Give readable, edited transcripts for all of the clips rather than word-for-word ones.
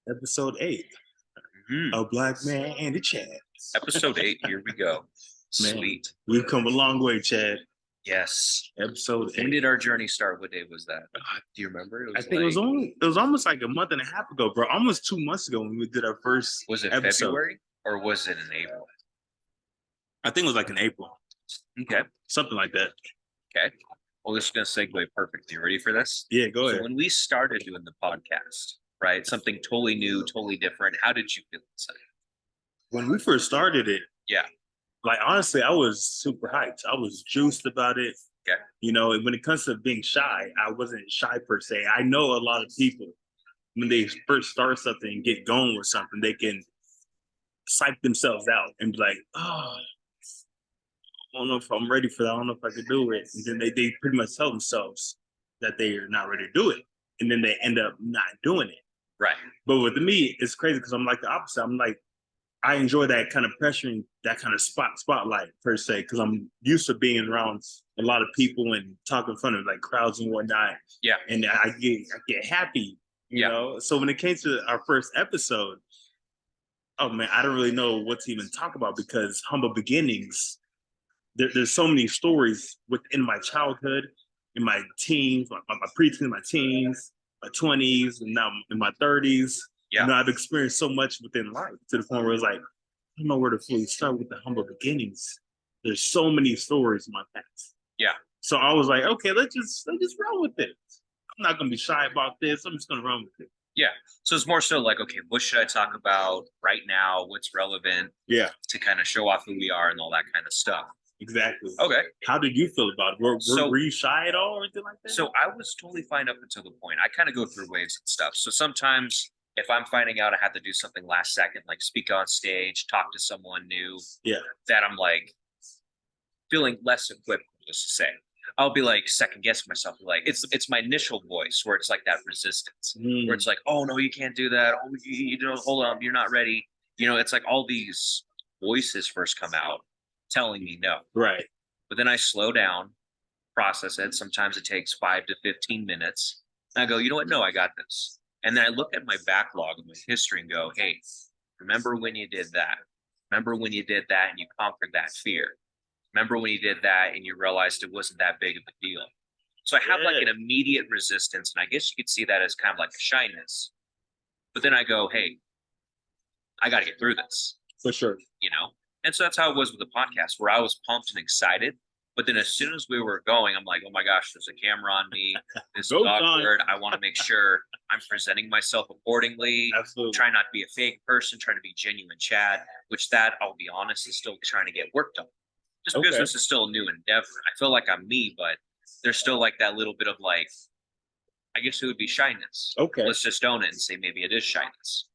Episode 8. Mhm. A Black Man and a Chad. Episode 8, here we go. Man, Sweet. we've come a long way, Chad. Yes. Episode 8. When did our journey start? What day was that? Do you remember? It I was think it was almost like a month and a half ago, bro. Almost 2 months ago when we did our first was it episode. February or was it in April? I think it was like in April. Okay. Something like that. Okay. Well, this is going to segue perfectly. You ready for this? Yeah, go ahead. So when we started doing the podcast, right? Something totally new, totally different. How did you feel inside? When we first started it, Yeah. like honestly, I was super hyped. I was juiced about it. Okay. You know, when it comes to being shy, I wasn't shy per se. I know a lot of people, when they first start something and get going with something, they can psych themselves out and be like, oh, I don't know if I'm ready for that. I don't know if I could do it. And then they pretty much tell themselves that they are not ready to do it. And then they end up not doing it. Right. But with me, it's crazy because I'm like the opposite. I'm like, I enjoy that kind of pressuring, that kind of spotlight per se, because I'm used to being around a lot of people and talking in front of like crowds and whatnot. Yeah. And I get happy, you know. So when it came to our first episode, oh man, I don't really know what to even talk about because humble beginnings. There's so many stories within my childhood, in my teens, my preteens, my teens, my 20s, and now in my 30s. Yeah. You know, I've experienced so much within life to the point where it's like, I don't know where to fully start with the humble beginnings. There's so many stories in my past. Yeah. So I was like, okay, let's just run with it. I'm not gonna be shy about this. I'm just gonna run with it. Yeah. So it's more so like, okay, what should I talk about right now? What's relevant? Yeah. To kind of show off who we are and all that kind of stuff. Exactly. Okay. How did you feel about it? Were you shy at all or anything like that? So I was totally fine up until the point. I kind of go through waves and stuff. So sometimes if I'm finding out I have to do something last second, like speak on stage, talk to someone new, that I'm like feeling less equipped, just to say. I'll be like second guessing myself. Like it's my initial voice where it's like that resistance, where it's like, oh no, you can't do that. Oh, you know, hold on, you're not ready. You know, it's like all these voices first come out telling me no. Right. But then I slow down, process it. Sometimes it takes 5 to 15 minutes. And I go, you know what? No, I got this. And then I look at my backlog and my history and go, hey, remember when you did that? Remember when you did that and you conquered that fear? Remember when you did that and you realized it wasn't that big of a deal? So I have like an immediate resistance. And I guess you could see that as kind of like a shyness. But then I go, hey, I got to get through this. For sure. You know? And so that's how it was with the podcast, where I was pumped and excited. But then as soon as we were going, I'm like, oh my gosh, there's a camera on me. This is awkward. I want to make sure I'm presenting myself accordingly. Absolutely. Try not to be a fake person, try to be genuine Chad, which that, I'll be honest, is still trying to get work done. Just because this is still a new endeavor. I feel like I'm me, but there's still like that little bit of like, I guess it would be shyness. Okay. Let's just own it and say maybe it is shyness.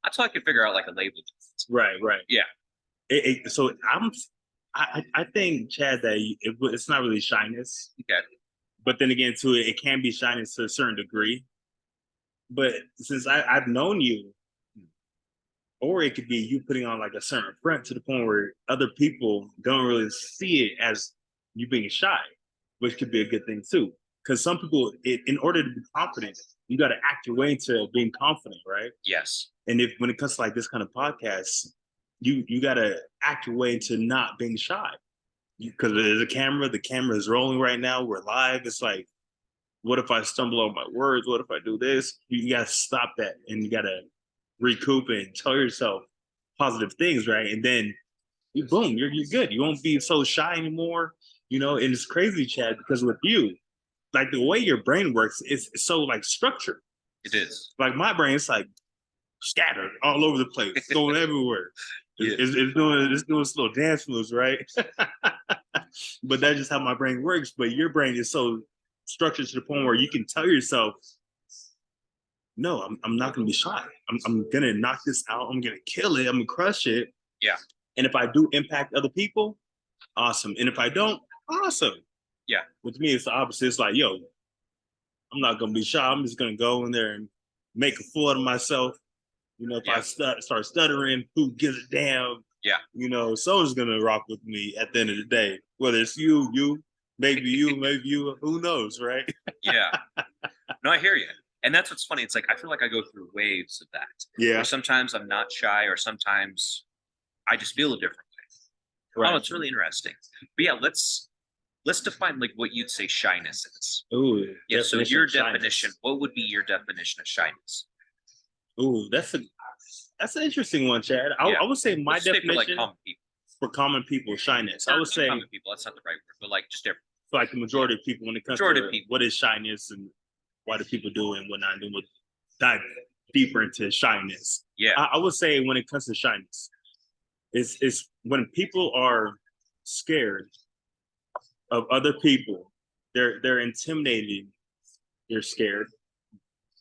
That's how I can figure out like a label. Right. Yeah. So I think, Chad, that it's not really shyness. Okay. But then again, too, it can be shyness to a certain degree. But since I've known you, or it could be you putting on like a certain front to the point where other people don't really see it as you being shy, which could be a good thing too. Because some people, in order to be confident, you got to act your way into being confident, right? Yes. And when it comes to like this kind of podcast, you got to act your way into not being shy. Because there's the camera is rolling right now. We're live. It's like, what if I stumble on my words? What if I do this? You got to stop that and you got to recoup and tell yourself positive things, right? And then boom, you're good. You won't be so shy anymore, you know. And it's crazy, Chad, because with you, like the way your brain works is so like structured. It is. Like my brain, it's like scattered all over the place, going everywhere. It's doing its little dance moves, right? But that's just how my brain works. But your brain is so structured to the point where you can tell yourself, no, I'm not going to be shy. I'm going to knock this out. I'm going to kill it. I'm going to crush it. Yeah. And if I do impact other people, awesome. And if I don't, awesome. Yeah. With me, it's the opposite. It's like, yo, I'm not going to be shy. I'm just going to go in there and make a fool of myself. You know, if I start stuttering, who gives a damn? Yeah. You know, someone's going to rock with me at the end of the day. Whether it's you, maybe you, who knows, right? Yeah. No, I hear you. And that's what's funny. It's like I feel like I go through waves of that. Yeah. Where sometimes I'm not shy, or sometimes I just feel a different way. Oh, Right. it's really interesting. But yeah, let's define like what you'd say shyness is. Ooh. Yeah. So Definition your of shyness. definition, what would be your definition of shyness? Ooh, that's an interesting one, Chad. Yeah. I would say my Let's say for like definition common people. for common people, shyness. I Or would not say common people. That's not the right word, but like just different. for like the majority of people when it comes Majority of to people. what is shyness and why do people do it and whatnot, and then we'll dive deeper into shyness. Yeah. I would say when it comes to shyness, it's when people are scared of other people, they're intimidated, they're scared.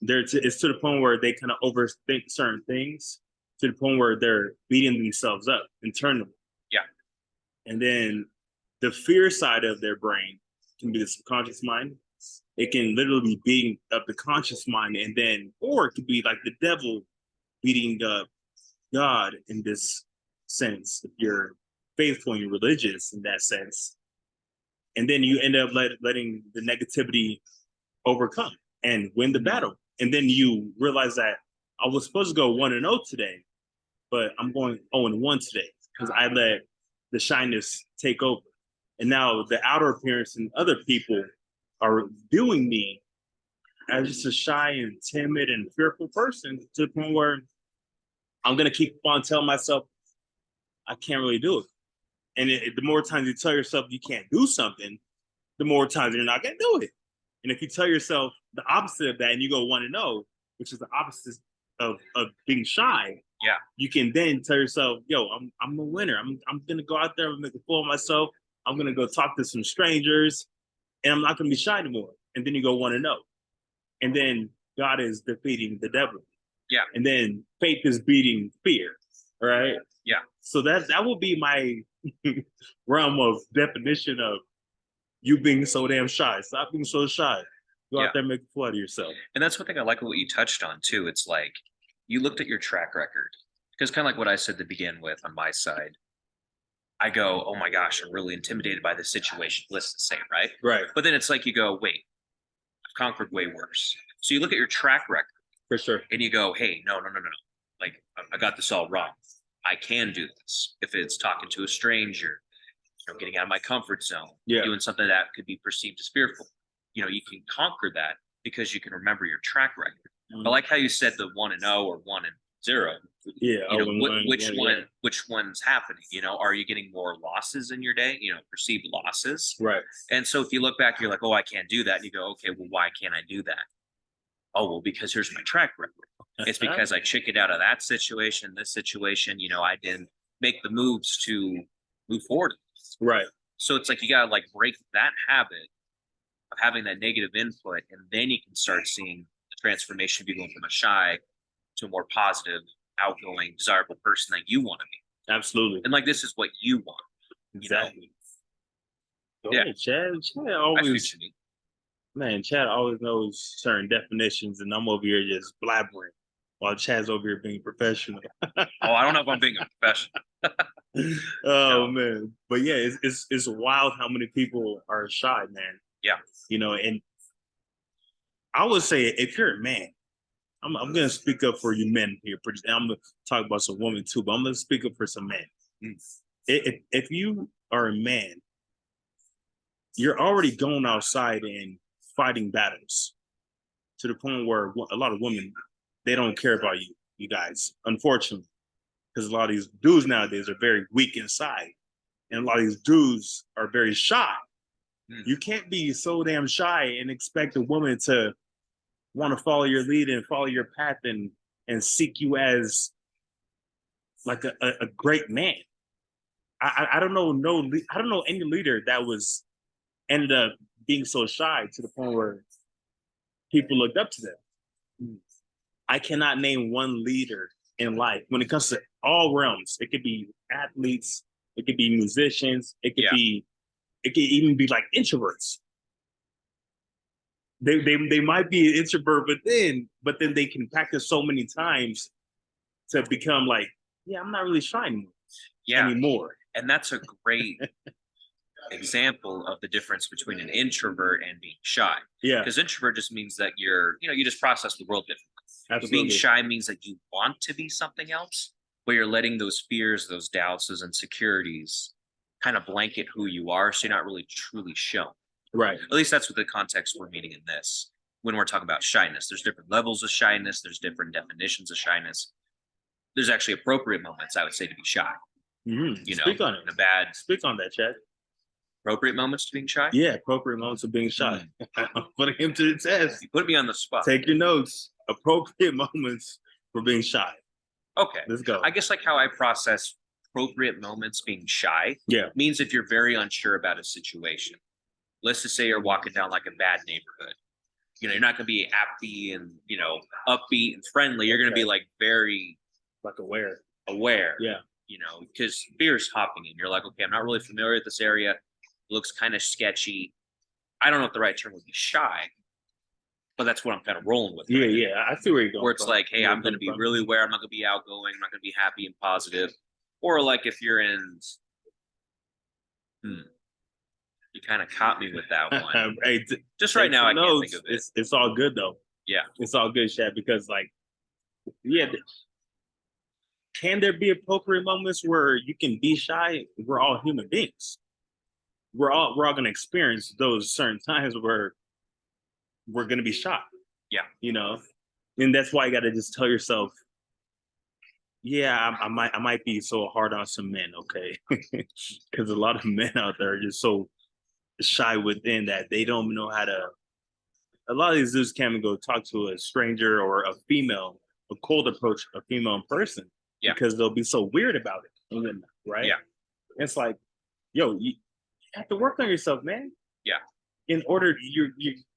It's to the point where they kind of overthink certain things to the point where they're beating themselves up internally. Yeah. And then the fear side of their brain can be the subconscious mind. It can literally be beating up the conscious mind, and then, or it could be like the devil beating up God in this sense, if you're faithful and you're religious in that sense. And then you end up letting the negativity overcome and win the battle. And then you realize that I was supposed to go 1-0 today, but I'm going 0-1 today because I let the shyness take over. And now the outer appearance and other people are viewing me as just a shy and timid and fearful person to the point where I'm going to keep on telling myself, I can't really do it. And the more times you tell yourself you can't do something, the more times you're not going to do it. And if you tell yourself the opposite of that and you go 1-0, which is the opposite of being shy, yeah, you can then tell yourself, yo, I'm a winner. I'm going to go out there and make a fool of myself. I'm going to go talk to some strangers and I'm not going to be shy anymore. And then you go 1-0. And then God is defeating the devil. Yeah. And then faith is beating fear. Right. Yeah. So that will be my realm of definition of you being so damn shy. Stop being so shy. Go out there and make a fool out of yourself. And that's one thing I like what you touched on too. It's like you looked at your track record, because kind of like what I said to begin with on my side. I go, oh my gosh, I'm really intimidated by this situation. Let's say, right? Right. But then it's like you go, wait, I've conquered way worse. So you look at your track record. For sure. And you go, hey, no. Like, I got this all wrong. I can do this. If it's talking to a stranger, getting out of my comfort zone, doing something that could be perceived as fearful, you can conquer that because you can remember your track record. I like how you said the 1-0 or 1-0. Yeah. Which one's happening? Are you getting more losses in your day? Perceived losses. Right. And so if you look back, you're like, oh, I can't do that. And you go, okay, well, why can't I do that? Oh, well, because here's my track record. It's because I chickened out of that situation, this situation. I didn't make the moves to move forward. Right. So it's like you gotta like break that habit of having that negative input, and then you can start seeing the transformation of you going from a shy to a more positive, outgoing, desirable person that you want to be. Absolutely. And like this is what you want. Exactly. Yeah. Chad always, man, Chad always knows certain definitions, and I'm over here just blabbering while Chad's over here being professional. Oh, I don't know if I'm being a professional. Man, but yeah, it's wild how many people are shy, man. Yeah. And I would say if you're a man, I'm gonna speak up for you men here. I'm gonna talk about some women too, but I'm gonna speak up for some men. If you are a man, you're already going outside and fighting battles to the point where a lot of women, they don't care about you guys, unfortunately, because a lot of these dudes nowadays are very weak inside, and a lot of these dudes are very shy. You can't be so damn shy and expect a woman to want to follow your lead and follow your path and seek you as like a great man. I don't know I don't know any leader that was ended up being so shy to the point where people looked up to them. I cannot name one leader in life when it comes to all realms. It could be athletes, it could be musicians, it could even be like introverts. They might be an introvert, but then they can practice so many times to become like, yeah, I'm not really shy anymore. And that's a great example of the difference between an introvert and being shy. Yeah, Because introvert just means that you just process the world differently. But being absolutely. shy means that you want to be something else, but you're letting those fears, those doubts, those insecurities kind of blanket who you are. So you're not really truly shown. Right. At least that's what the context we're meeting in this. When we're talking about shyness, there's different levels of shyness, there's different definitions of shyness. There's actually appropriate moments, I would say, to be shy, Speak on it. in a bad, Speak on that, Chad. appropriate moments to being shy. Yeah, appropriate moments of being shy. Putting him to the test. You put me on the spot. Take your notes. Appropriate moments for being shy. Okay. Let's go. I guess like how I process appropriate moments being shy Yeah. means if you're very unsure about a situation. Let's just say you're walking down like a bad neighborhood. You're not going to be happy and, upbeat and friendly. You're going to be like very Like aware. aware. Yeah. Because fear's hopping in. You're like, okay, I'm not really familiar with this area. It looks kind of sketchy. I don't know if the right term would be shy, but that's what I'm kind of rolling with. Yeah, yeah. I see where you're going. Where it's from. like, hey, Where I'm you're going to be coming really aware. I'm not going to be outgoing. I'm not going to be happy and positive. Or like if you're in, you kind of caught me with that from. one. Hey, Just right now, I can't think of it. It's all good though. Yeah. It's all good, Chad, because like, yeah, can there be appropriate moments where you can be shy? We're all human beings. We're all gonna experience those certain times where we're gonna be shy. Yeah. And that's why you gotta just tell yourself, yeah, I might be so hard on some men, okay? Because a lot of men out there are just so shy within that they don't know how to. A lot of these dudes can't even go talk to a stranger or a female, a cold approach a female in person, Yeah. because they'll be so weird about it, right? Yeah. It's like, yo, you have to work on yourself, man. Yeah. In order,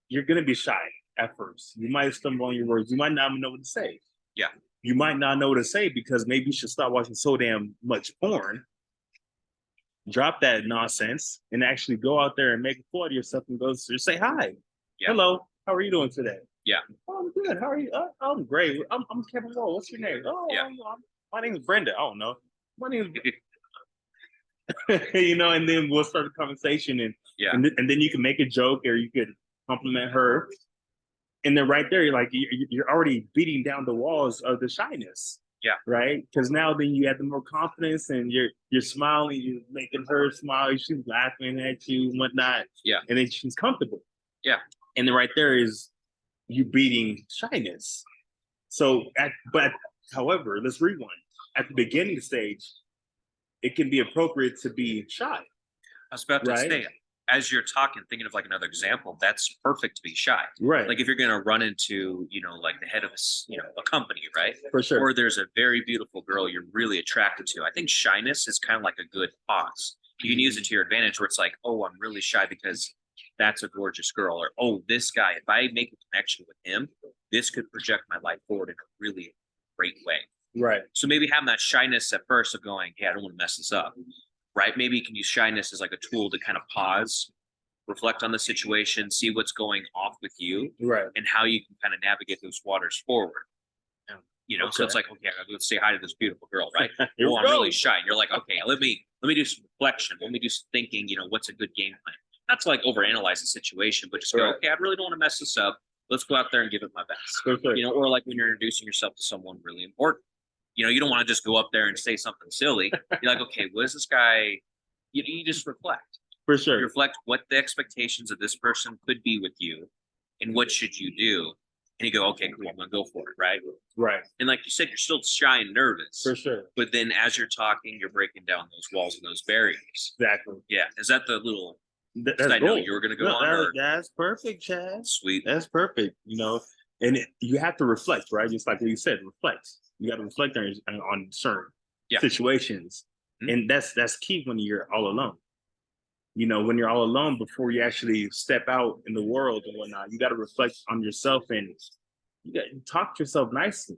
you're gonna be shy at first. You might stumble on your words. You might not know what to say. Yeah. You might not know what to say because maybe you should stop watching so damn much porn. Drop that nonsense and actually go out there and make a fool of yourself and go just say hi. Yeah. Hello, how are you doing today? Yeah. Oh, I'm good. How are you? I'm great. I'm Kevin Wall. What's your name? Oh, Yeah. my name is Brenda. I don't know. My name is and then we'll start a conversation Yeah. and then you can make a joke or you could compliment her. And then right there, you're like, you're already beating down the walls of the shyness. Yeah. Right. Because now then you have the more confidence and you're smiling, you're making her smile, she's laughing at you and whatnot. Yeah. And then she's comfortable. Yeah. And then right there is you beating shyness. But however, let's rewind. At the beginning stage, it can be appropriate to be shy. I was about to Right. say, as you're talking, thinking of like another example, that's perfect to be shy. Right. Like if you're going to run into, like the head of a company, right? For sure. Or there's a very beautiful girl you're really attracted to. I think shyness is kind of like a good pause. You can use it to your advantage where it's like, oh, I'm really shy because that's a gorgeous girl. Or, oh, this guy, if I make a connection with him, this could project my life forward in a really great way. Right. So maybe having that shyness at first of going, hey, I don't want to mess this up. Right? Maybe you can use shyness as like a tool to kind of pause, reflect on the situation, see what's going off with you, Right. and how you can kind of navigate those waters forward. So it's like, okay, I gotta go say hi to this beautiful girl, right? Here we I'm go. really shy. And you're like, okay, let me do some reflection. Let me do some thinking. What's a good game plan? Not to like overanalyze the situation, but just go, Right. okay, I really don't want to mess this up. Let's go out there and give it my best. For sure. Or like when you're introducing yourself to someone really important. You don't want to just go up there and say something silly. You're like, okay, what is this guy? You just reflect. For sure. You reflect what the expectations of this person could be with you, and what should you do. And you go, okay, cool, I'm gonna go for it, right? Right. And like you said, you're still shy and nervous. For sure. But then as you're talking, you're breaking down those walls and those barriers. Exactly. Yeah. Is that the little? That's I know cool. you were gonna go No, on. Or, that's perfect, Chad. sweet. That's perfect. And you have to reflect, right? Just like what you said, reflect. You got to reflect on certain situations, and that's key when you're all alone. When you're all alone before you actually step out in the world and whatnot, you got to reflect on yourself and you got to talk to yourself nicely,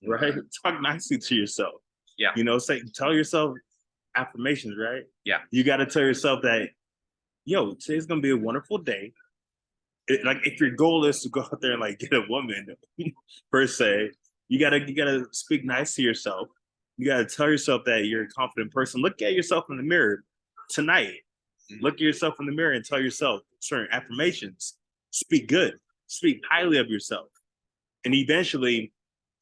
right? Talk nicely to yourself. Yeah. Tell yourself affirmations, right? Yeah. You got to tell yourself that, yo, today's gonna be a wonderful day. Like if your goal is to go out there and like get a woman per se, you gotta speak nice to yourself. You gotta tell yourself that you're a confident person. Look at yourself in the mirror tonight Look at yourself in the mirror and tell yourself certain affirmations. Speak good. Speak highly of yourself. And eventually,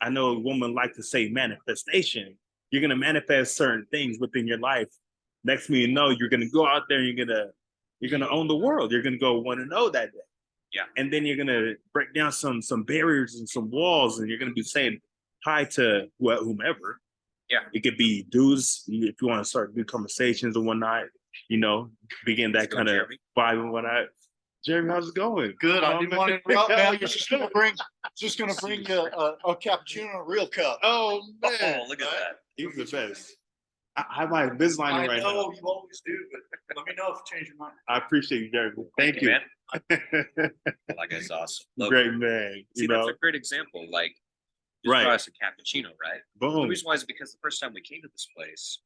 I know a woman like to say manifestation. You're gonna manifest certain things within your life. Next thing you know, you're gonna go out there and you're gonna own the world. You're gonna go 1-0 that day. Yeah. And then you're gonna break down some barriers and some walls, and you're gonna be saying hi to whomever. Yeah. It could be dudes if you want to start new conversations and whatnot. Begin that kind of vibe and whatnot. Jeremy, how's it going? Good. I didn't want to interrupt. Now you're just gonna bring a cappuccino, real cup. Oh man, Oh, look at that. He's the best. I have my Invisalign I right know now. you always do, but let me know if you change your mind. I appreciate you, Jeremy. Thank you. Man. That guy's awesome. Love Great it. man. See, that's a great example. Like, just Right. brought us a cappuccino, right? The Boom. reason why is because the first time we came to this place,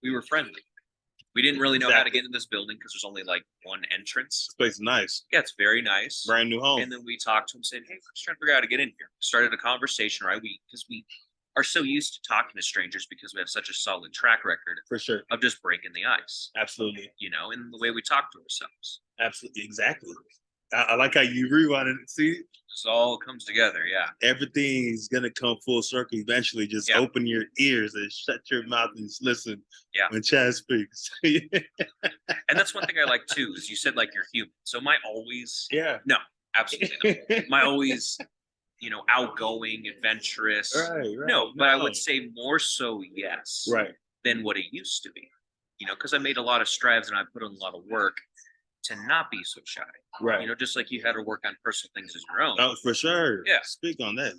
we were friendly. We didn't really know how to Exactly. get in this building because there's only like one entrance. This place is nice. Yeah, it's very nice. Brand new home. And then we talked to him, saying, "Hey, we're just trying to figure out how to get in here." Started a conversation, right? Because we are so used to talking to strangers because we have such a solid track record For sure. of just breaking the ice, Absolutely. in the way we talk to ourselves. Absolutely. Exactly. I like how you rewind it. See, This all comes together, yeah. everything is gonna come full circle eventually. Just Yeah. open your ears and shut your mouth and just listen Yeah. when Chad speaks. And that's one thing I like too, is you said like you're human. So my always, Yeah. absolutely not. My always, outgoing, adventurous. Right. No, but I would say more so yes Right. than what it used to be. Because I made a lot of strides and I put in a lot of work to not be so shy. Right. Just like you had to work on personal things as your own. Oh, for sure. Yeah. Speak on that.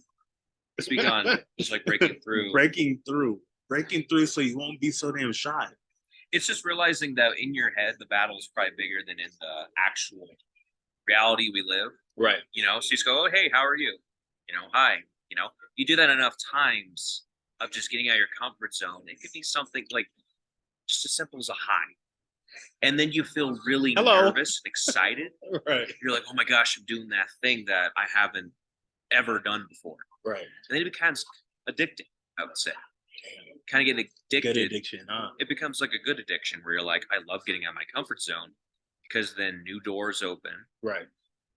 Speak on just like breaking through. Breaking through so you won't be so damn shy. It's just realizing that in your head, the battle is probably bigger than in the actual reality we live. Right. So you just go, "Oh, hey, how are you? Hi." You do that enough times of just getting out of your comfort zone. It could be something like just as simple as a hi. And then you feel really Hello. nervous and excited. Right. You're like, "Oh my gosh, I'm doing that thing that I haven't ever done before." Right. And then it becomes addicting, I would say. Kind of get Good addicted. addiction, huh? It becomes like a good addiction where you're like, I love getting out of my comfort zone because then new doors open Right.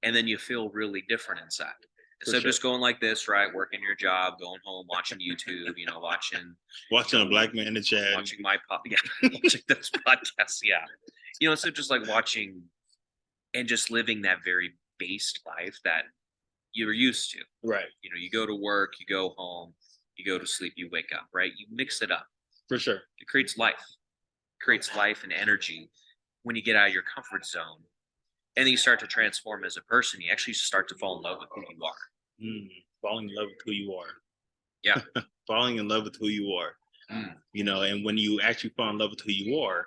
and then you feel really different inside. For Instead of sure. just going like this, right? Working your job, going home, watching YouTube, Watching a black man in the chat. watching my watching those podcasts. Yeah. Instead of just like watching and just living that very based life that you were used to. Right. You go to work, you go home, you go to sleep, you wake up, right? You mix it up. For sure. It creates life. It creates life and energy when you get out of your comfort zone. And then you start to transform as a person. You actually start to fall in love with who you are. Falling in love with who you are. Yeah. Falling in love with who you are. And when you actually fall in love with who you are,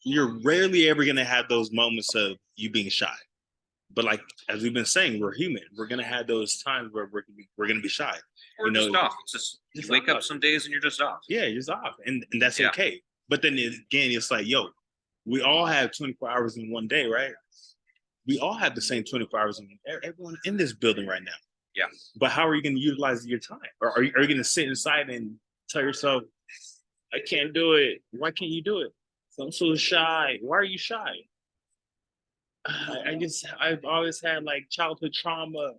you're rarely ever going to have those moments of you being shy. But like, as we've been saying, we're human. We're going to have those times where we're going to be shy. Or just off. It's just you wake up some days and you're just off. Yeah, you're just off. And that's Yeah. okay. But then again, it's like, yo, we all have 24 hours in one day, right? We all have the same 24 hours in everyone in this building right now. Yeah. But how are you going to utilize your time? Or are you going to sit inside and tell yourself, I can't do it. Why can't you do it? I'm so shy. Why are you shy? I've always had like childhood trauma.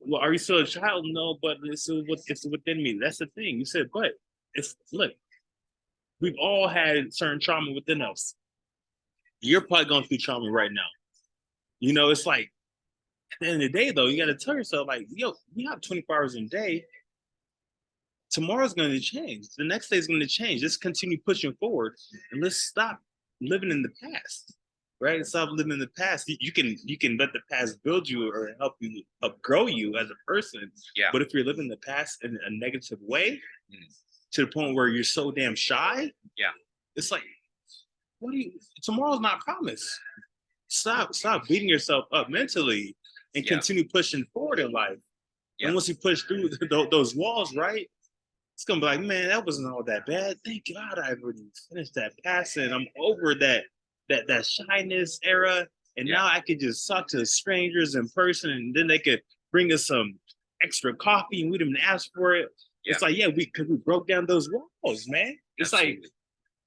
Well, are you still a child? No, but it's within me. That's the thing. You said, but look, we've all had certain trauma within us. You're probably going through trauma right now. It's like at the end of the day, though, you got to tell yourself, like, yo, we have 24 hours in a day. Tomorrow's going to change. The next day is going to change. Let's continue pushing forward, and let's stop living in the past. Right? Stop living in the past. You can let the past build you or help you grow you as a person. Yeah. But if you're living the past in a negative way, to the point where you're so damn shy, yeah, it's like, tomorrow's not promised. Stop beating yourself up mentally and continue pushing forward in life. And once you push through those walls, right, it's gonna be like, man, that wasn't all that bad. Thank God I already finished that passing. I'm over that shyness era, and now I could just talk to strangers in person, and then they could bring us some extra coffee, and we didn't ask for it. It's like, because we broke down those walls, man. It's Absolutely. like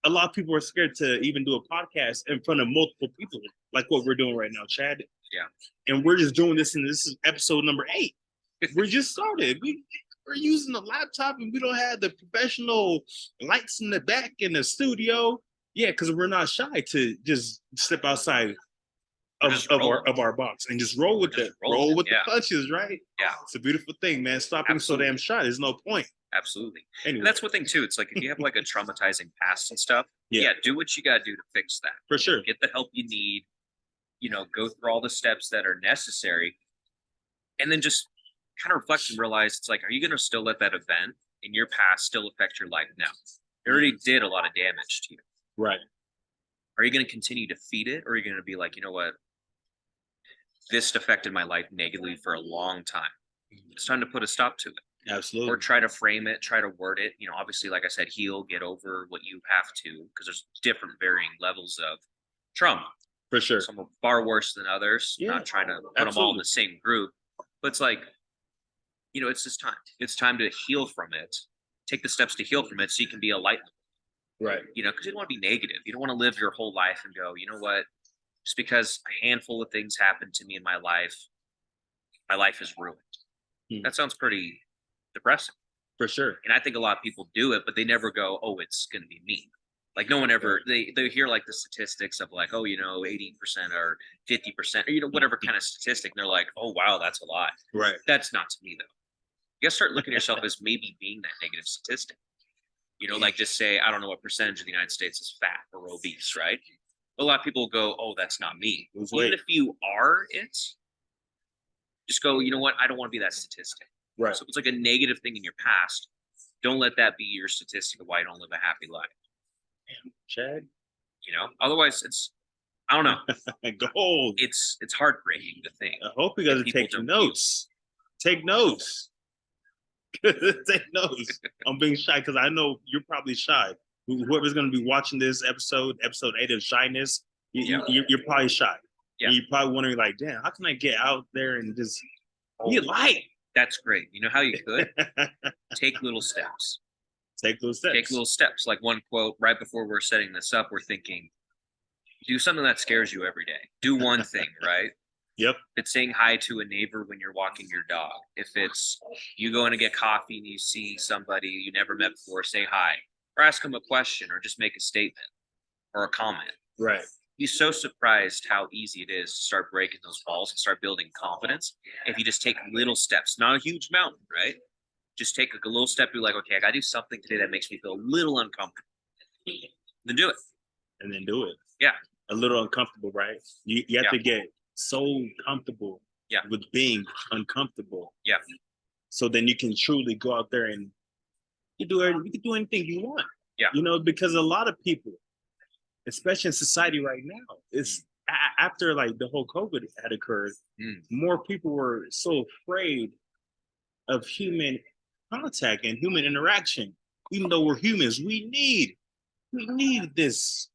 a lot of people are scared to even do a podcast in front of multiple people, like what we're doing right now, Chad. Yeah. And we're just doing this, and this is episode number 8. We just started. We're using a laptop, and we don't have the professional lights in the back in the studio. Yeah, because we're not shy to just step outside of our box and just roll with it. Roll with the punches, right? Yeah. It's a beautiful thing, man. Stop being so damn shy. There's no point. Absolutely. Anyway. And that's one thing too. It's like if you have like a traumatizing past and stuff, do what you gotta do to fix that. For sure. Get the help you need, go through all the steps that are necessary, and then just kind of reflect and realize it's like, are you gonna still let that event in your past still affect your life now? It already did a lot of damage to you. Right. Are you gonna continue to feed it, or are you gonna be like, you know what? This affected my life negatively for a long time. It's time to put a stop to it. Absolutely. Or try to frame it, try to word it. Obviously, like I said, heal, get over what you have to, because there's different varying levels of trauma. For sure. Some are far worse than others. Yeah, not trying to put them all in the same group. But it's like, it's just time. It's time to heal from it. Take the steps to heal from it so you can be a light. Right. Because you don't want to be negative. You don't want to live your whole life and go, you know what? Just because a handful of things happened to me in my life is ruined. That sounds pretty depressing. For sure. And I think a lot of people do it, but they never go, oh, it's going to be me. Like no one ever, they hear like the statistics of like, oh, 80% or 50% or, whatever kind of statistic. And they're like, oh, wow, that's a lot. Right. That's not to me though. You got to start looking at yourself as maybe being that negative statistic. Like just say, I don't know what percentage of the United States is fat or obese, right? A lot of people go, oh, that's not me. Even if you are it, just go, you know what? I don't want to be that statistic. Right. So it's like a negative thing in your past. Don't let that be your statistic of why you don't live a happy life. Damn, Chad. Otherwise it's, I don't know. Gold. It's heartbreaking to think. I hope you guys are taking notes. Take notes. Take notes. I'm being shy because I know you're probably shy. Whoever's going to be watching this episode 8 of Shyness, you're probably shy. Yeah. And you're probably wondering like, damn, how can I get out there and just be a light? That's great. You know how you could? Take little steps. Take little steps. Take little steps. Like one quote right before we're setting this up, we're thinking, do something that scares you every day. Do one thing, right? Yep. If it's saying hi to a neighbor when you're walking your dog. If it's you going to get coffee and you see somebody you never met before, say hi. Or ask them a question or just make a statement or a comment. Right. Be so surprised how easy it is to start breaking those walls and start building confidence if you just take little steps. Not a huge mountain, right? Just take a little step. Be like, okay, I got to do something today that makes me feel a little uncomfortable. Then do it. And then do it. Yeah. A little uncomfortable, right? You have to get so comfortable with being uncomfortable. Yeah. So then you can truly go out there and you can do anything you want. Yeah. Because a lot of people, especially in society right now, it's after like the whole COVID had occurred, more people were so afraid of human contact and human interaction. Even though we're humans, we need these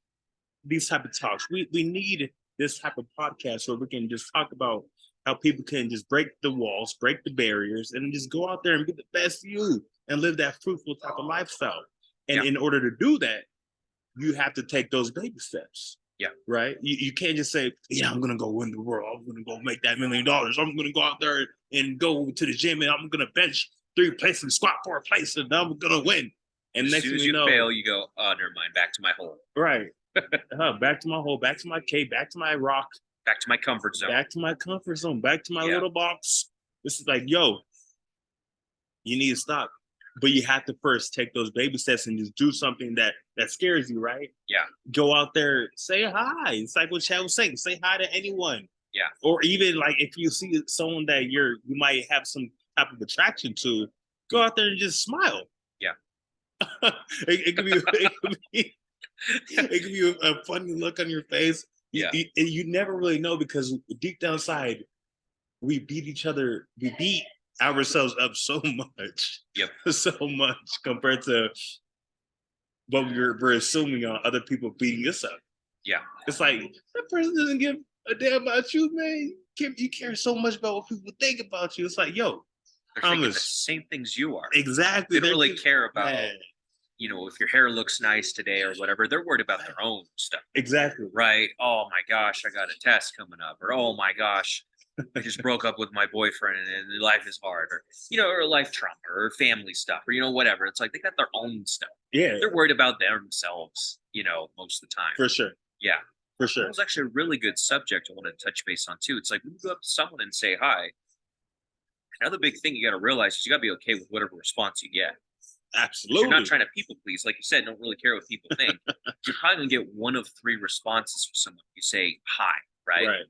type of talks. We need this type of podcast where we can just talk about how people can just break the walls, break the barriers, and just go out there and be the best you and live that fruitful type of lifestyle. And in order to do that, you have to take those baby steps. Yeah. Right? You can't just say, I'm going to go win the world. I'm going to go make that $1 million. I'm going to go out there and go to the gym and I'm going to bench 3 plates and squat 4 plates and I'm going to win. And as soon as you fail, you go, oh, never mind, back to my hole. Right. Back to my hole, back to my cave, back to my rock. Back to my comfort zone. Back to my comfort zone, back to my little box. This is like, you need to stop. But you have to first take those baby steps and just do something that scares you, right? Yeah. Go out there, say hi. It's like what Chad was saying, say hi to anyone. Yeah. Or even like if you see someone that you might have some type of attraction to, go out there and just smile. Yeah. it could be a funny look on your face. Yeah. You never really know because deep down inside, we beat ourselves up so much. Yep. So much compared to what we're assuming on other people beating us up. Yeah. It's like that person doesn't give a damn about you, man. You care so much about what people think about you. It's like, they're thinking the same things you are. Exactly. They don't really care about you know, if your hair looks nice today or whatever, they're worried about their own stuff. Exactly. Right. Oh my gosh, I got a test coming up. Or oh my gosh, I just broke up with my boyfriend and life is hard. Or, you know, or life trauma or family stuff or, you know, whatever. It's like they got their own stuff. Yeah, They're worried about themselves, you know, most of the time. for sure. Yeah. For That sure. was actually a really good subject I wanted to touch base on too. It's like when you go up to someone and say hi, another big thing you got to realize is you got to be okay with whatever response you get. If Absolutely. you're not trying to people please, like you said, don't really care what people think. You're probably gonna get one of three responses from someone. You say hi, right? Right.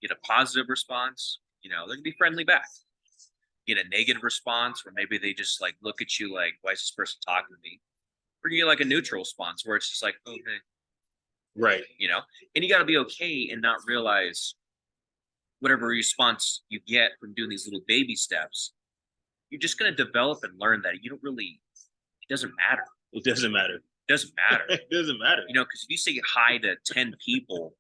Get a positive response, you know, they're gonna be friendly back. Get a negative response where maybe they just like look at you like, why is this person talking to me? Or you get like a neutral response where it's just like, okay, Right. you know, and you got to be okay and not realize whatever response you get from doing these little baby steps. You're just going to develop and learn that you don't really, it doesn't matter. It doesn't matter. It doesn't matter. It doesn't matter. You know, because if you say hi to 10 people,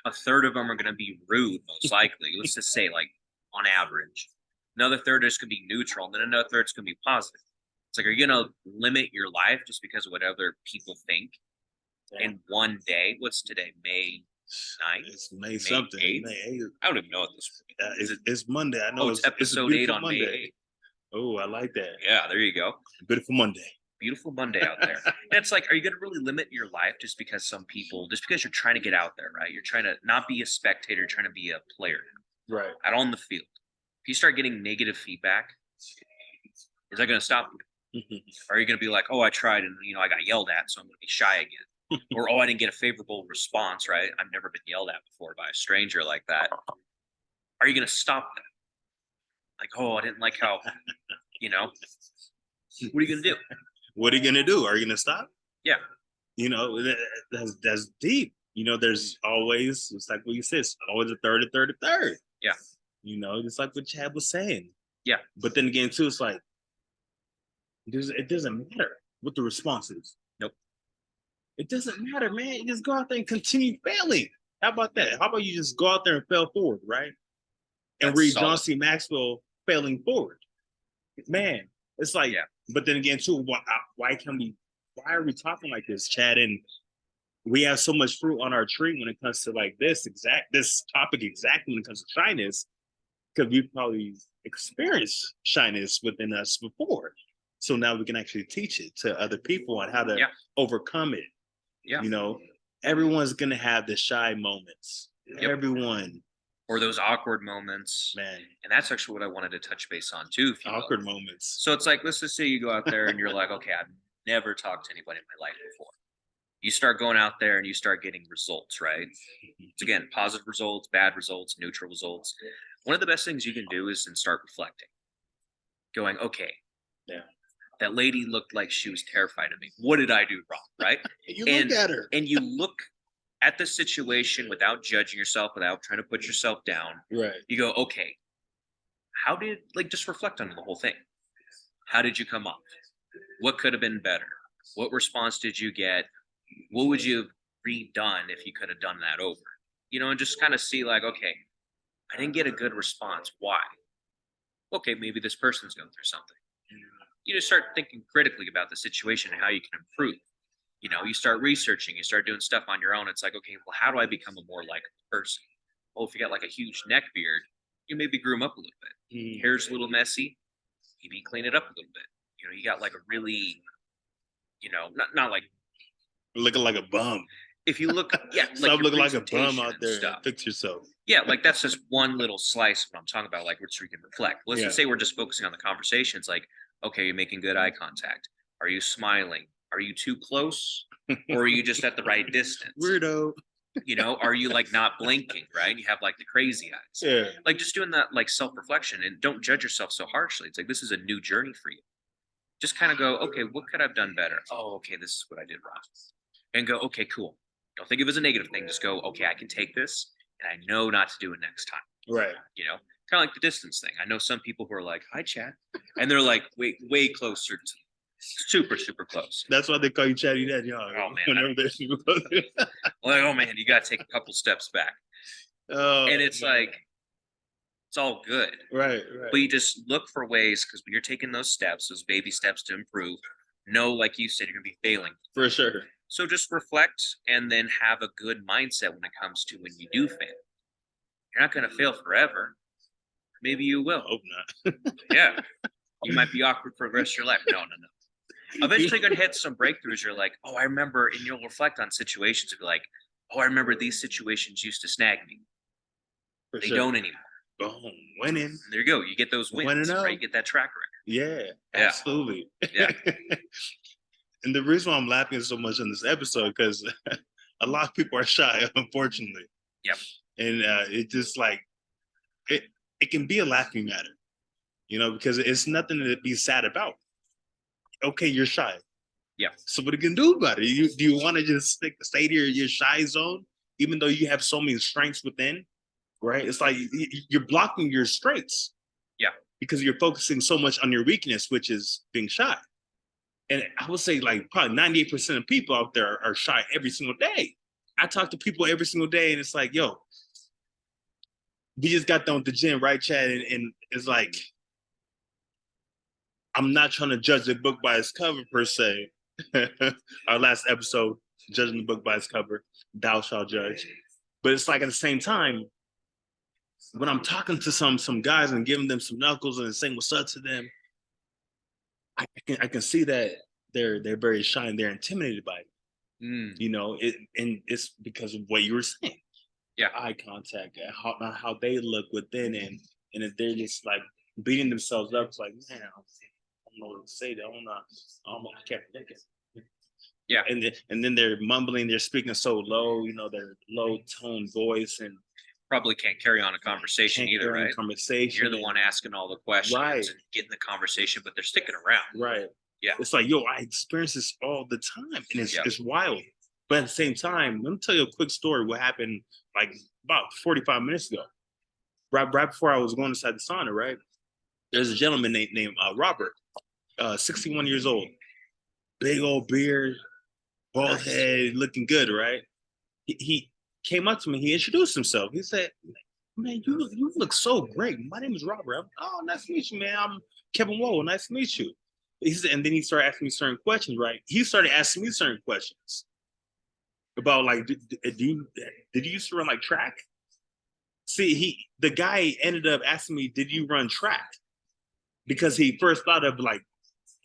a third of them are going to be rude, most likely. Let's just say, like, on average. Another third is going to be neutral, and then another third is going to be positive. It's like, are you going to limit your life just because of what other people think in one day? What's today? May 9th? It's May something. 8th? May 8th. I don't even know what this is. It's Monday. I know Oh, it's episode 8 on May 8th. Oh, I like that. Yeah, there you go. Beautiful Monday. Beautiful Monday out there. And it's like, are you going to really limit your life just because some people, just because you're trying to get out there, right? You're trying to not be a spectator, you're trying to be a player Right. out on the field. If you start getting negative feedback, is that going to stop you? Or are you going to be like, oh, I tried and, you know, I got yelled at, so I'm going to be shy again? Or, oh, I didn't get a favorable response, right? I've never been yelled at before by a stranger like that. Are you going to stop that? Like, oh, I didn't like how, you know, what are you going to do? What are you gonna do? Are you gonna stop? Yeah. You know, that's deep. You know, there's always, it's like what you said, it's always a third. Yeah. You know, just like what Chad was saying. Yeah. But then again, too, it's like it doesn't matter what the response is. Nope. It doesn't matter, man. You just go out there and continue failing. How about that? How about you just go out there and fail forward, right? And That's read solid. John C. Maxwell failing forward. Man, it's like, Yeah. But then again, too, why are we talking like this, Chad? And we have so much fruit on our tree when it comes to like this topic exactly when it comes to shyness, because we've probably experienced shyness within us before. So now we can actually teach it to other people on how to overcome it. Yeah. You know, everyone's gonna have the shy moments. Yep. Everyone. Or those awkward moments. Man. And that's actually what I wanted to touch base on too. If you Awkward moments. So it's like, let's just say you go out there and you're like, okay, I've never talked to anybody in my life before. You start going out there and you start getting results, right? It's again, positive results, bad results, neutral results. One of the best things you can do is then start reflecting. Going, okay, that lady looked like she was terrified of me. What did I do wrong, right? You look at her. And you look at the situation without judging yourself, without trying to put yourself down. Right. You go, okay, how did, like, just reflect on the whole thing. How did you come off? What could have been better? What response did you get? What would you have redone if you could have done that over? You know, and just kind of see like, okay, I didn't get a good response. Why? Okay, maybe this person's going through something. You just start thinking critically about the situation and how you can improve. You know, you start researching, you start doing stuff on your own. It's like, okay, well, how do I become a more likable person? Well, if you got like a huge neck beard, you maybe groom up a little bit. Hair's a little messy, maybe clean it up a little bit. You know, you got like a really, you know, not like looking like a bum. If you look, yeah, stop looking like a bum presentation out and there. stuff. Fix yourself. Yeah, like that's just one little slice of what I'm talking about, like which we can reflect. Let's Yeah. just say we're just focusing on the conversations, like, okay, you're making good eye contact. Are you smiling? Are you too close? Or are you just at the right distance? Weirdo. You know, are you like not blinking, right? You have like the crazy eyes. Yeah. Like just doing that like self-reflection, and don't judge yourself so harshly. It's like this is a new journey for you. Just kind of go, okay, what could I have done better? Oh, okay, this is what I did wrong. And go, okay, cool. Don't think of it as a negative thing. Just go, okay, I can take this and I know not to do it next time. Right. You know, kind of like the distance thing. I know some people who are like, hi, Chad. And they're like, way closer to super close. That's why they call you Chatty Dad, y'all. Oh, man, Whenever they're super close. Like, oh man, you got to take a couple steps back. Oh, And it's man. like, it's all good. Right. But you just look for ways, because when you're taking those steps, those baby steps to improve, know, like you said, you're gonna be failing. For sure. So just reflect and then have a good mindset when it comes to when you do fail. You're not gonna fail forever. Maybe you will. Hope not. Yeah. You might be awkward for the rest of your life. No, no, no. Eventually you're gonna hit some breakthroughs. You're like, oh, I remember, and you'll reflect on situations and be like, oh, I remember these situations used to snag me. For They sure. don't anymore. Boom, winning. And there you go. You get those wins, Winning up. right? You get that track record. Yeah, Yeah. absolutely. Yeah. And the reason why I'm laughing so much on this episode, because a lot of people are shy, unfortunately. Yep. And it just like it can be a laughing matter, because it's nothing to be sad about. Okay, you're shy. Yeah. So what are you gonna do about it? Do you want to just stay to your shy zone, even though you have so many strengths within, right? It's like you're blocking your strengths. Yeah. Because you're focusing so much on your weakness, which is being shy. And I would say like probably 98% of people out there are shy every single day. I talk to people every single day, and it's like, yo, we just got done with the gym, right, Chad? And it's like, I'm not trying to judge the book by its cover per se. Our last episode, judging the book by its cover, thou shalt judge. But it's like at the same time, when I'm talking to some guys and giving them some knuckles and saying what's up to them, I can see that they're very shy and they're intimidated by it. And it's because of what you were saying. Yeah. Eye contact, how they look within, and if they're just like beating themselves up, it's like, man, I don't know what to say. I can't think it. Yeah. And then they're mumbling, they're speaking so low, their low tone voice, and probably can't carry on a conversation either, right? Conversation. You're the one asking all the questions right. and getting the conversation, but they're sticking around. Right. Yeah. It's like, yo, I experience this all the time, and it's wild. But at the same time, let me tell you a quick story. What happened like about 45 minutes ago, right before I was going inside the sauna. Right, there's a gentleman named Robert, 61 years old, big old beard, bald head, looking good. Right, he came up to me. He introduced himself. He said, "Man, you look so great. My name is Robert." Oh, nice to meet you, man. I'm Kevin Woe. Nice to meet you. He said, and then he started asking me certain questions. Right, he started asking me certain questions about like, did you used to run like track? See, the guy ended up asking me, did you run track? Because he first thought of like,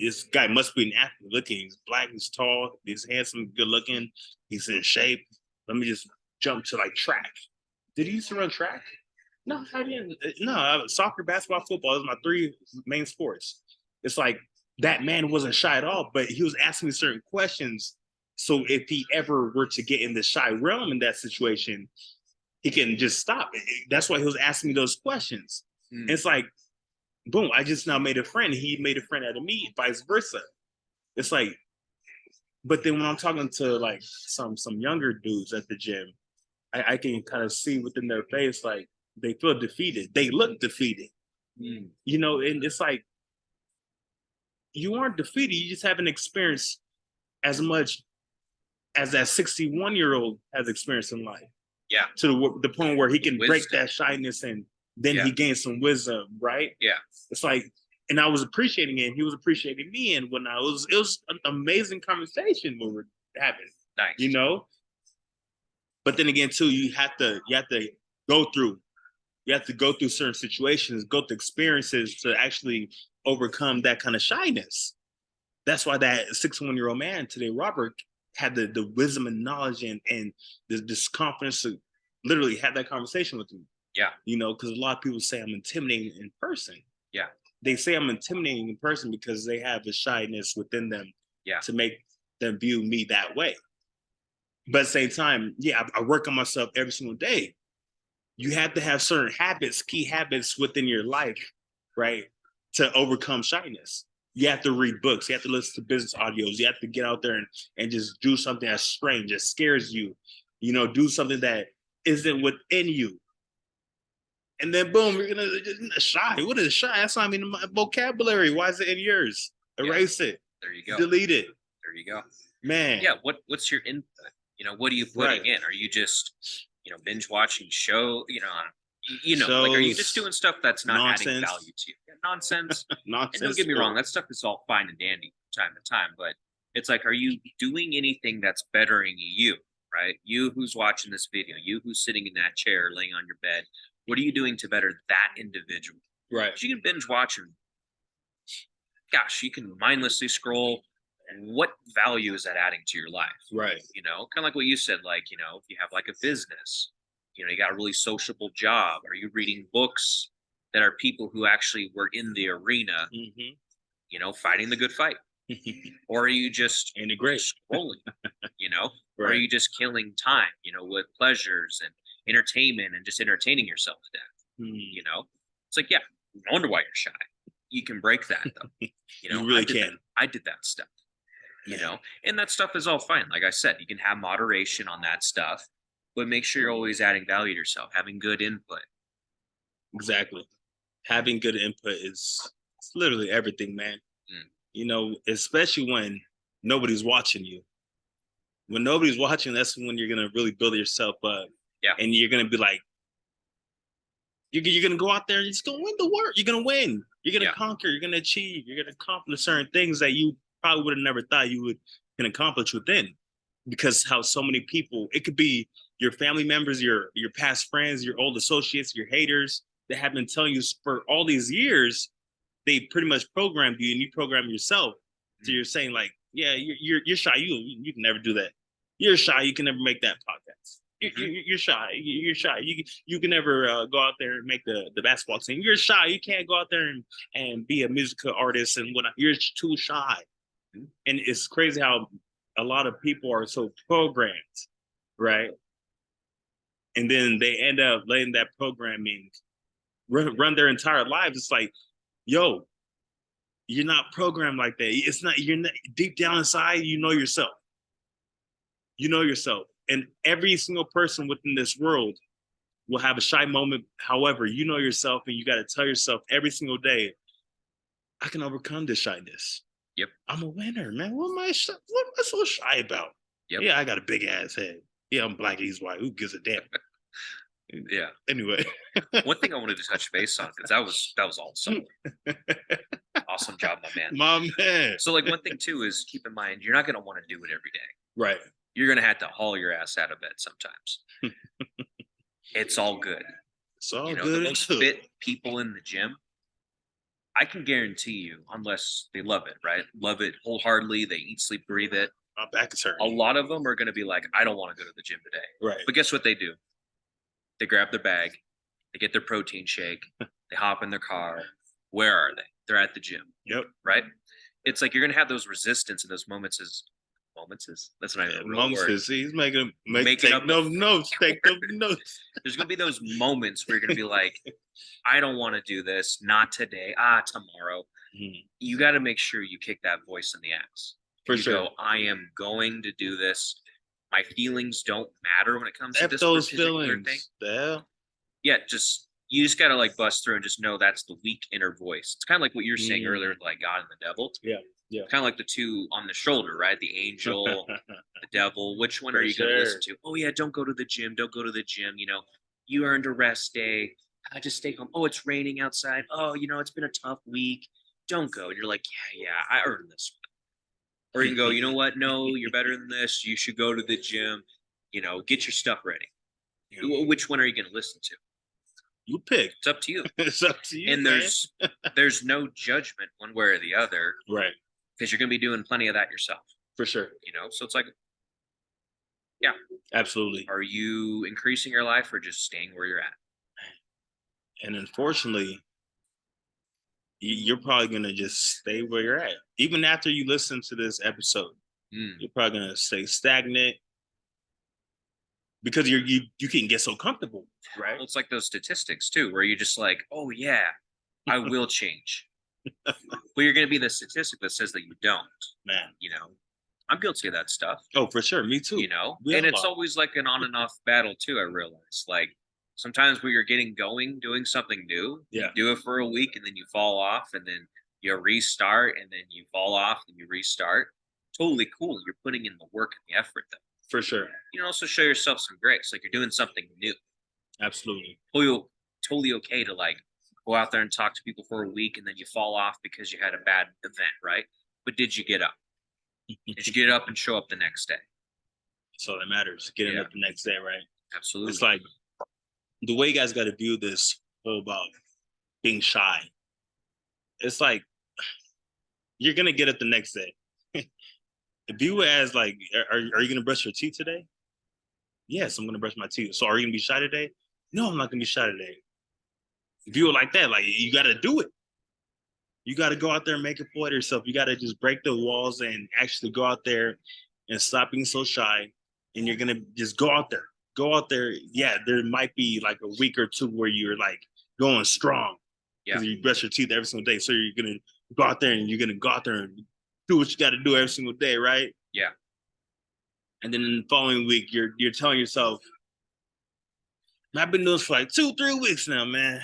this guy must be an athlete looking. He's black, he's tall, he's handsome, good looking, he's in shape. Let me just jump to like track. Did he used to run track? No, I didn't. No, soccer, basketball, football, those are my three main sports. It's like that man wasn't shy at all, but he was asking me certain questions. So if he ever were to get in the shy realm in that situation, he can just stop. That's why he was asking me those questions. It's like, boom, I just now made a friend. He made a friend out of me, vice versa. It's like, but then when I'm talking to like some younger dudes at the gym, I can kind of see within their face, like they feel defeated. They look defeated. And it's like, you aren't defeated. You just haven't experienced as much as that 61-year-old has experienced in life. Yeah. To the point where he can wisdom. break that shyness, and then he gains some wisdom, right? Yeah. It's like, and I was appreciating it, and he was appreciating me. And when it was an amazing conversation when we're having. Nice. But then again, too, you have to go through certain situations, go through experiences to actually overcome that kind of shyness. That's why that 61-year-old man today, Robert, had the wisdom and knowledge and this confidence to literally have that conversation with me. Yeah. Because a lot of people say I'm intimidating in person. Yeah. They say I'm intimidating in person because they have the shyness within them to make them view me that way. But at the same time, I work on myself every single day. You have to have certain habits, key habits within your life, right, to overcome shyness. You have to read books. You have to listen to business audios. You have to get out there and just do something that's strange, that scares you. Do something that isn't within you. And then boom, you're gonna shy. What is shy? That's not even in my vocabulary. Why is it in yours? Erase it. There you go. Delete it. There you go. Man. Yeah. What's your input? What are you putting in? Are you just binge watching show? Shows, like, are you just doing stuff that's not adding value to you? Nonsense. Nonsense. And don't get me wrong, that stuff is all fine and dandy. time to time, but it's like, are you doing anything that's bettering you, right? You who's watching this video, you who's sitting in that chair, laying on your bed, what are you doing to better that individual? Right. 'Cause you can binge watch and gosh, you can mindlessly scroll. What value is that adding to your life? Right. You know, kind of like what you said, like, if you have like a business, you got a really sociable job. Are you reading books that are people who actually were in the arena, fighting the good fight? Or are you just Ain't it great? scrolling, or are Right. you just killing time, with pleasures and entertainment and just entertaining yourself to death? It's like, yeah, no wonder why you're shy. You can break that though. You really can. I did that stuff, and that stuff is all fine. Like I said, you can have moderation on that stuff, but make sure you're always adding value to yourself, having good input. Exactly. Having good input is it's literally everything, man. Especially when nobody's watching you. When nobody's watching, that's when you're gonna really build yourself up. Yeah. And you're gonna be like, you're gonna go out there and just gonna win the war. You're gonna win. You're gonna conquer. You're gonna achieve. You're gonna accomplish certain things that you probably would have never thought you can accomplish within. Because how so many people, it could be your family members, your past friends, your old associates, your haters that have been telling you for all these years, they pretty much programmed you and you program yourself. So you're saying like, yeah, you're shy. You can never do that. You're shy. You can never make that podcast. You're shy. You're shy. You can never go out there and make the basketball team. You're shy. You can't go out there and be a musical artist and whatnot. You're too shy. And it's crazy how a lot of people are so programmed, right? And then they end up letting that programming run their entire lives. It's like, yo, you're not programmed like that. It's not, you're not deep down inside, you know yourself. You know yourself. And every single person within this world will have a shy moment. However, you know yourself and you got to tell yourself every single day, I can overcome this shyness. Yep. I'm a winner, man. What am I so shy about? Yep. Yeah, I got a big ass head. Yeah, I'm black, he's white. Who gives a damn? Yeah. Anyway. One thing I wanted to touch base on, because that was awesome. Awesome job, my man. My man. So like one thing too is keep in mind you're not gonna want to do it every day. Right. You're gonna have to haul your ass out of bed sometimes. It's all good. It's all The good. most fit people in the gym, I can guarantee you, unless they love it, right? Love it wholeheartedly, they eat, sleep, breathe it. My back is hurting. A lot of them are gonna be like, I don't want to go to the gym today. Right. But guess what they do? They grab their bag, they get their protein shake, they hop in their car. Where are they? They're at the gym. Yep. Right? It's like you're gonna have those resistance and those moments. That's not even a real word. He's making Making up no notes. Take no notes. There's gonna be those moments where you're gonna be like, I don't want to do this, not today, tomorrow. You got to make sure you kick that voice in the ass. For you sure. Go, I am going to do this. My feelings don't matter when it comes to this those particular feelings. thing. The hell? Yeah, you just gotta like bust through and just know that's the weak inner voice. It's kind of like what you're saying earlier, with like God and the devil. Yeah. Kind of like the two on the shoulder, right? The angel, the devil. Which one are you going to listen to? Oh yeah, don't go to the gym. Don't go to the gym. You earned a rest day. I just stay home. Oh, it's raining outside. Oh, it's been a tough week. Don't go. And you're like, yeah, I earned this one. Or you can go, you know what? No, you're better than this. You should go to the gym. Get your stuff ready. Which one are you going to listen to? You pick. It's up to you. It's up to you. And man. there's no judgment one way or the other. Right. Because you're going to be doing plenty of that yourself. For sure. So it's like, yeah. Absolutely. Are you increasing your life or just staying where you're at? And unfortunately, you're probably going to just stay where you're at. Even after you listen to this episode, you're probably going to stay stagnant because you can get so comfortable, right? Well, it's like those statistics too, where you're just like, oh yeah, I will change. Well, you're going to be the statistic that says that you don't. Man. I'm guilty of that stuff. Oh, for sure. Me too. And it's always like an on and off battle too, I realize. Like sometimes when you're getting going, doing something new, you do it for a week and then you fall off and then you restart and then you fall off and you restart. Totally cool. You're putting in the work and the effort though. For sure. You can also show yourself some grace. Like you're doing something new. Absolutely. Totally okay to like go out there and talk to people for a week and then you fall off because you had a bad event, right? but did you get up? Did you get up and show up the next day? That's all that matters. Getting up the next day, right? Absolutely. It's like the way you guys got to view this whole about being shy. It's like you're gonna get up the next day. View it as like, are you gonna brush your teeth today? Yes, I'm gonna brush my teeth. So are you gonna be shy today? No, I'm not gonna be shy today. View it like that. Like you gotta do it. You gotta go out there and make it for yourself. You gotta just break the walls and actually go out there and stop being so shy. And you're gonna just go out there. Go out there. Yeah, there might be like a week or two where you're like going strong. Yeah. Because you brush your teeth every single day. So you're gonna go out there and you're gonna go out there and do what you gotta do every single day, right? Yeah. And then in the following week, you're telling yourself, I've been doing this for like 2-3 weeks now, man.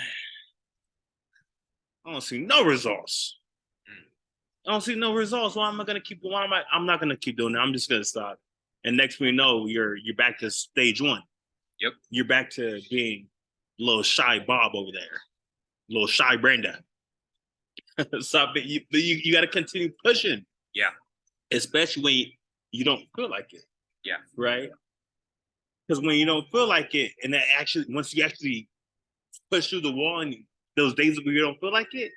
I don't see no results. I don't see no results. Why am I gonna keep? Why am I? I'm not gonna keep doing it. I'm just gonna stop. And next thing you know, you're back to stage one. Yep. You're back to being a little shy Bob over there, little shy Brenda. Stop it. You got to continue pushing. Yeah. Especially when you don't feel like it. Yeah. Right. Because when you don't feel like it, and that actually, once you actually push through the wall, and those days where you don't feel like it,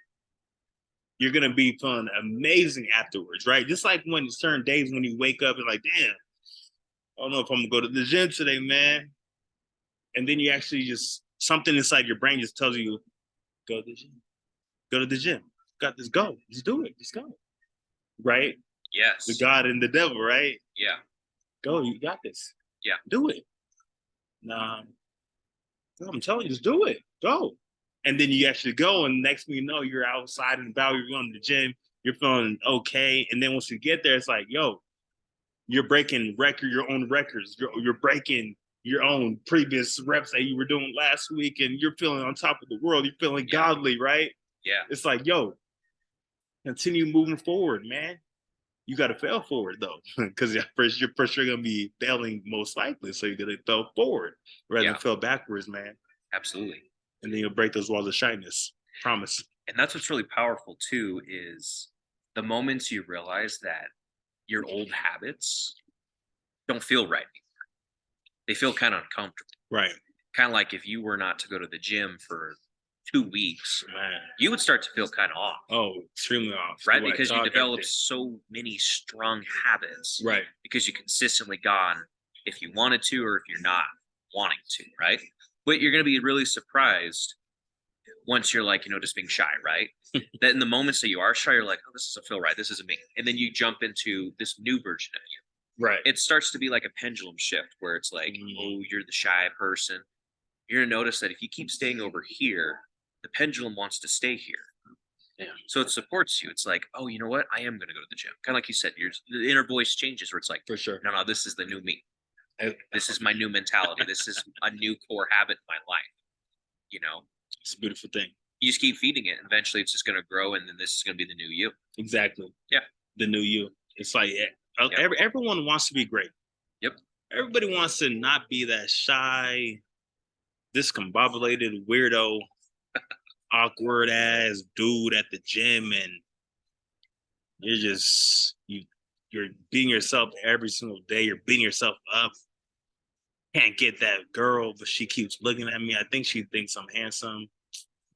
you're gonna be feeling amazing afterwards, right? Just like when certain days when you wake up and like, damn, I don't know if I'm gonna go to the gym today, man. And then you actually just something inside your brain just tells you, go to the gym. Go to the gym. Got this, go. Just do it. Just go. Right? Yes. The God and the devil, right? Yeah. Go, you got this. Yeah. Do it. Nah. I'm telling you, just do it. Go. And then you actually go, and next thing you know, you're outside and about, you're going to the gym, you're feeling okay. And then once you get there, it's like, yo, you're breaking your own records. You're breaking your own previous reps that you were doing last week, and you're feeling on top of the world. You're feeling godly, right? Yeah. It's like, yo, continue moving forward, man. You got to fail forward though, because you're for sure gonna be failing most likely. So you're gonna fail forward rather than fail backwards, man. Absolutely. And then you'll break those walls of shyness. Promise. And that's what's really powerful too, is the moments you realize that your old habits don't feel right anymore. They feel kind of uncomfortable. Right. Kind of like if you were not to go to the gym for 2 weeks, man, you would start to feel kind of off. Oh, extremely off. Right? Because you develop so many strong habits. Right. Because you consistently gone if you wanted to or if you're not wanting to, right? But you're going to be really surprised once you're like, just being shy, right? That in the moments that you are shy, you're like, oh, this doesn't feel right. This isn't me. And then you jump into this new version of you. Right. It starts to be like a pendulum shift where it's like, oh, you're the shy person. You're going to notice that if you keep staying over here, the pendulum wants to stay here. Yeah. So it supports you. It's like, oh, you know what? I am going to go to the gym. Kind of like you said, the inner voice changes where it's like, for sure. No, this is the new me. This is my new mentality. This is a new core habit in my life. It's a beautiful thing. You just keep feeding it. And eventually it's just going to grow. And then this is going to be the new you. Exactly. Yeah. The new you. It's like everyone wants to be great. Yep. Everybody wants to not be that shy, discombobulated, weirdo, awkward ass dude at the gym, and you're beating yourself every single day. You're beating yourself up. Can't get that girl, but she keeps looking at me. I think she thinks I'm handsome.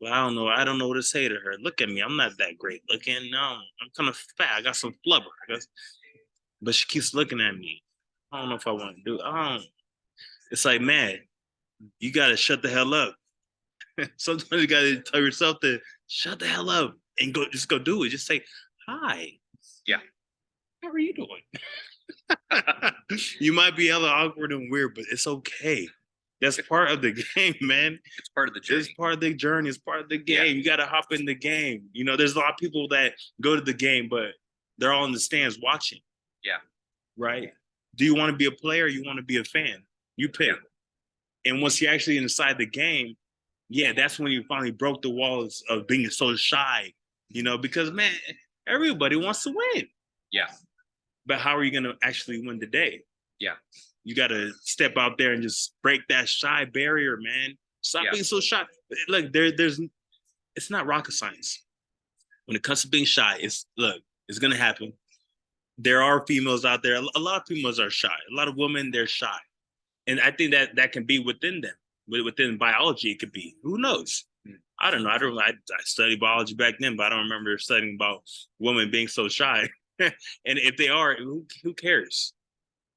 But I don't know. I don't know what to say to her. Look at me. I'm not that great looking. No, I'm kind of fat. I got some flubber. But she keeps looking at me. I don't know if I want to do it. It's like, man, you got to shut the hell up. Sometimes you got to tell yourself to shut the hell up and just go do it. Just say, hi. Yeah. How are you doing? You might be hella awkward and weird, but it's okay. That's part of the game, man. It's part of the journey. It's part of the journey. It's part of the game. Yeah. You got to hop in the game. There's a lot of people that go to the game, but they're all in the stands watching. Yeah. Right? Do you want to be a player or you want to be a fan? You pick. Yeah. And once you're actually inside the game, that's when you finally broke the walls of being so shy, because, man, everybody wants to win. Yeah. But how are you going to actually win the day? Yeah. You got to step out there and just break that shy barrier, man. Stop being so shy. Look, it's not rocket science. When it comes to being shy, It's gonna happen. There are females out there. A lot of females are shy. A lot of women, they're shy, and I think that that can be within them, within biology. It could be. Who knows? I don't know. I studied biology back then, but I don't remember studying about women being so shy. And if they are, who cares?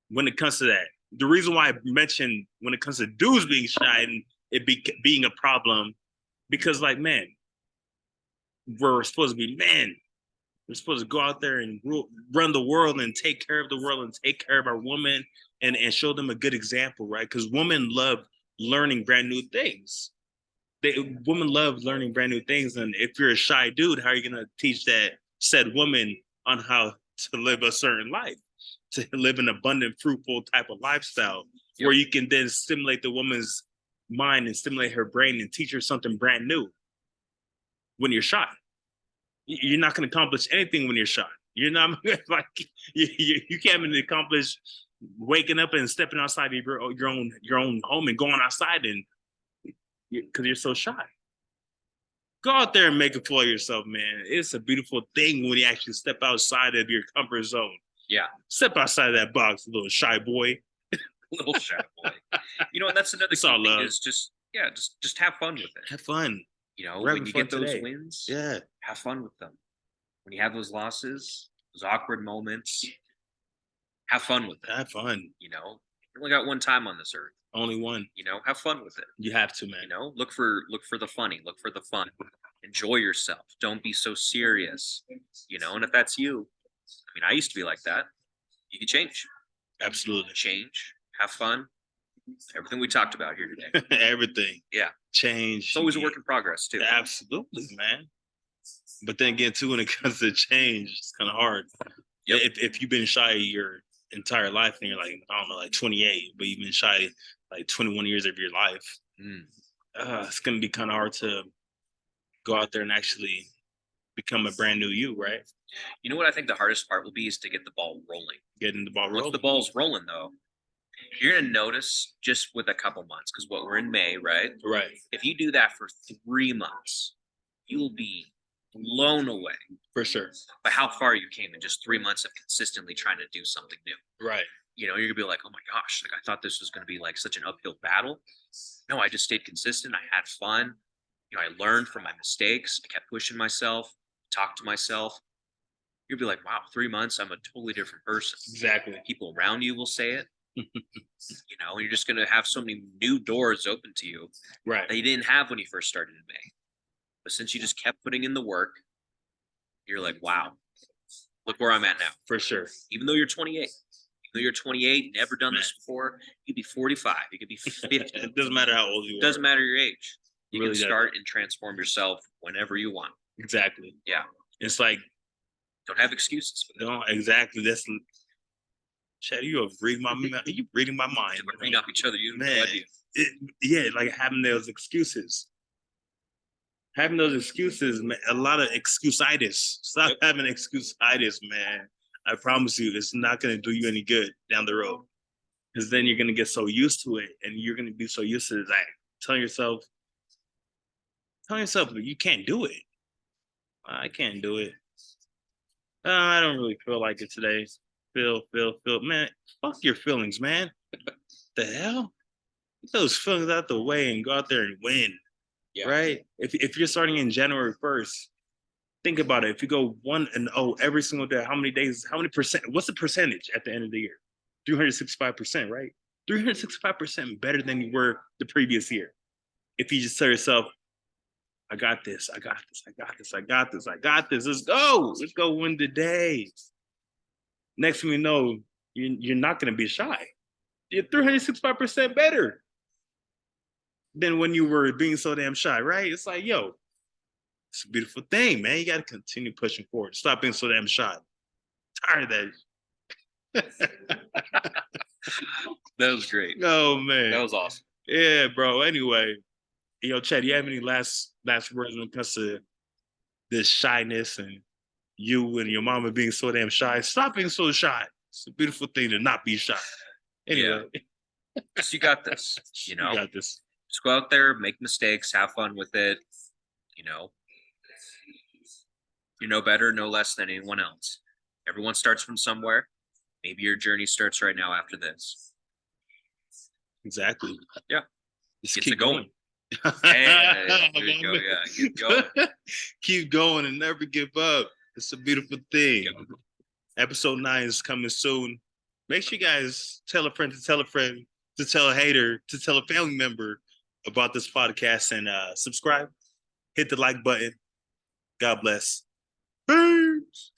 When it comes to that, the reason why I mentioned when it comes to dudes being shy and being a problem, because like man, we're supposed to be men. We're supposed to go out there and run the world and take care of the world and take care of our women and show them a good example, right? Because women love learning brand new things. Women love learning brand new things, and if you're a shy dude, how are you gonna teach that said woman on how to live a certain life, to live an abundant, fruitful type of lifestyle, where you can then stimulate the woman's mind and stimulate her brain and teach her something brand new when you're shy? You're not going to accomplish anything when you're shy. You're not like you can't even accomplish waking up and stepping outside of your own home and going outside and because you're so shy. Go out there and make it for yourself, man. It's a beautiful thing when you actually step outside of your comfort zone. Yeah. Step outside of that box, little shy boy. Little shy boy. You know, and that's another It's all key thing love. is just have fun with it. Have fun. You know, We're when having you fun get those today. wins, Yeah. have fun with them. When you have those losses, those awkward moments, have fun with it. Have fun. You know, you only got one time on this earth. Only one. You know, have fun with it. You have to, man. You know, look for the funny, look for the fun. Enjoy yourself. Don't be so serious. You know, and if that's you, I mean, I used to be like that. You can change. Absolutely. Change. Have fun. Everything we talked about here today. Everything. Yeah. Change. It's always a work in progress too. Absolutely, man. But then again, too, when it comes to change, it's kind of hard. Yep. If you've been shy your entire life and you're like, I don't know, like 28, but you've been shy like 21 years of your life, it's going to be kind of hard to go out there and actually become a brand new you, right? You know what I think the hardest part will be is to get the ball rolling. Getting the ball rolling. Once the ball's rolling, though, you're going to notice just with a couple months, because what we're in May, right? Right. If you do that for 3 months, you'll be blown away For sure. by how far you came in just 3 months of consistently trying to do something new. Right. You know, you're gonna be like, oh my gosh, like I thought this was gonna be like such an uphill battle. No, I just stayed consistent. I had fun. You know, I learned from my mistakes. I kept pushing myself, talked to myself. You'll be like, wow, 3 months, I'm a totally different person. Exactly. People around you will say it. You know, you're just gonna have so many new doors open to you Right. that you didn't have when you first started in May. But since you just kept putting in the work, you're like, wow, look where I'm at now. For sure. Even though you're 28, even though you're 28, never done this before, you could be 45, you could be 50. It doesn't matter how old you are. It doesn't matter your age. You Really can start and transform yourself whenever you want. Exactly. Yeah. It's like, don't have excuses for that. No, exactly. That's Chad, you are reading my you reading my mind. We're reading off each other. You have Man, no idea. Yeah, like having those excuses. Having those excuses, man, a lot of excuse-itis. Stop having excuse-itis, man. I promise you, it's not going to do you any good down the road. Because then you're going to get so used to it, and you're going to be so used to it. Like, telling yourself, you can't do it. I can't do it. I don't really feel like it today. Feel. Man, fuck your feelings, man. The hell? Get those feelings out the way and go out there and win. Yeah. Right? If you're starting in January 1st, think about it. If you go 1-0 every single day, how many days, how many percent, what's the percentage at the end of the year? 365%, right? 365% better than you were the previous year. If you just tell yourself, I got this. Let's go win the day. Next thing you know, you're not going to be shy. You're 365% better than when you were being so damn shy, right? It's like, yo, it's a beautiful thing, man. You got to continue pushing forward. Stop being so damn shy. Tired of that. That was great. Oh, man. That was awesome. Yeah, bro. Anyway, Chad, do you have any last words when it comes to this shyness and you and your mama being so damn shy? Stop being so shy. It's a beautiful thing to not be shy. Anyway. Yeah. Just you got this. You know, you got this. Just go out there, make mistakes, have fun with it. You know, You're no better, no less than anyone else. Everyone starts from somewhere. Maybe your journey starts right now after this. Exactly. Yeah. Just Gets keep it going. going. There you go. Yeah, keep going. Keep going and never give up. It's a beautiful thing. Episode 9 is coming soon. Make sure you guys tell a friend to tell a friend to tell a hater to tell a family member about this podcast and subscribe. Hit the like button. God bless. Peace.